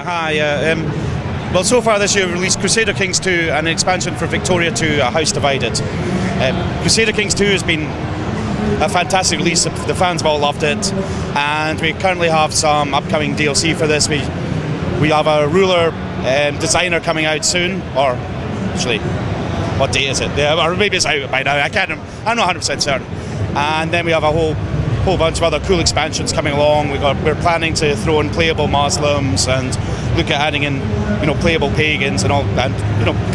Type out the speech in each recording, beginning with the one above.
Hi. Well, so far this year we've released Crusader Kings 2 and an expansion for Victoria 2, A House Divided. Crusader Kings 2 has been a fantastic release. The fans have all loved it, and we currently have some upcoming DLC for this. We have a ruler designer coming out soon, or actually, what date is it? Yeah, or maybe it's out by now. I'm not 100% certain. And then we have a whole bunch of other cool expansions coming along. We're planning to throw in playable Muslims and look at adding in, playable pagans and all, and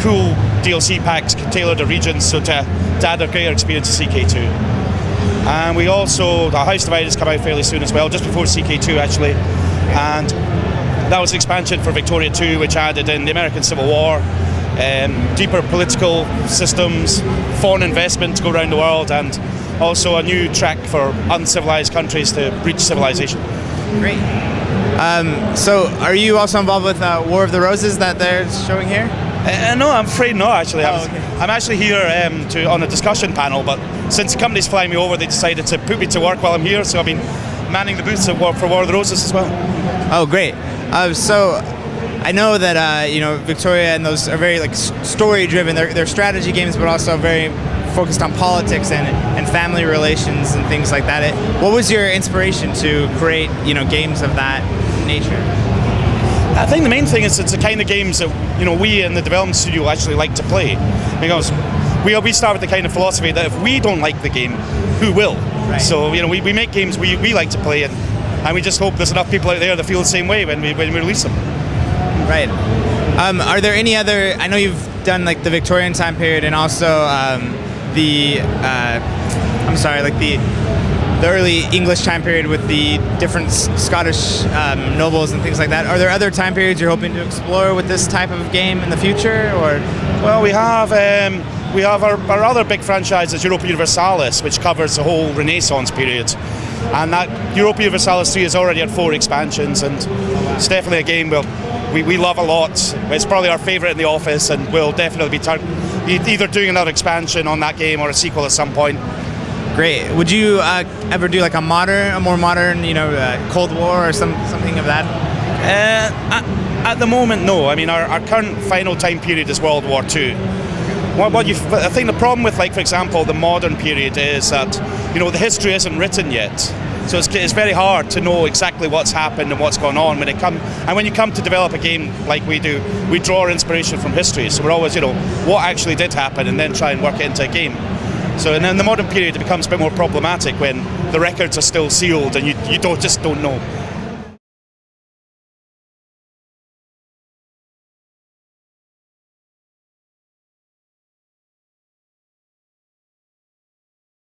cool DLC packs tailored to regions, so to add a greater experience to CK2. And we also, the House Divided has come out fairly soon as well, just before CK2 actually, and that was an expansion for Victoria 2, which added in the American Civil War, deeper political systems, foreign investment to go around the world, and also a new track for uncivilized countries to reach civilization. Great. So are you also involved with War of the Roses that they're showing here? No, I'm afraid not, actually. Okay. I'm actually here on a discussion panel, but since the company's flying me over, they decided to put me to work while I'm here, so I've been manning the booths for War of the Roses as well. Oh, great. So I know that Victoria and those are very story-driven. They're strategy games, but also very focused on politics and family relations and things like that. What was your inspiration to create games of that nature? I think the main thing is it's the kind of games that we in the development studio actually like to play, because we start with the kind of philosophy that if we don't like the game, who will? Right. So we make games we like to play, and we just hope there's enough people out there that feel the same way when we release them. Right. Are there any other? I know you've done the Victorian time period and also the early English time period with the different Scottish nobles and things like that. Are there other time periods you're hoping to explore with this type of game in the future, or? Well, we have our other big franchise is Europa Universalis, which covers the whole Renaissance period, and that Europa Universalis 3 has already had 4 expansions, and it's definitely a game we love a lot. It's probably our favourite in the office, and we'll definitely be either doing another expansion on that game or a sequel at some point. Great. Would you ever do a more modern, Cold War or something of that? At the moment, no. I mean, our current final time period is World War II. I think the problem with, for example, the modern period is that the history isn't written yet. So it's very hard to know exactly what's happened and what's going on when you come to develop a game like we do. We draw our inspiration from history, so we're always what actually did happen and then try and work it into a game. So in the modern period it becomes a bit more problematic when the records are still sealed and you just don't know.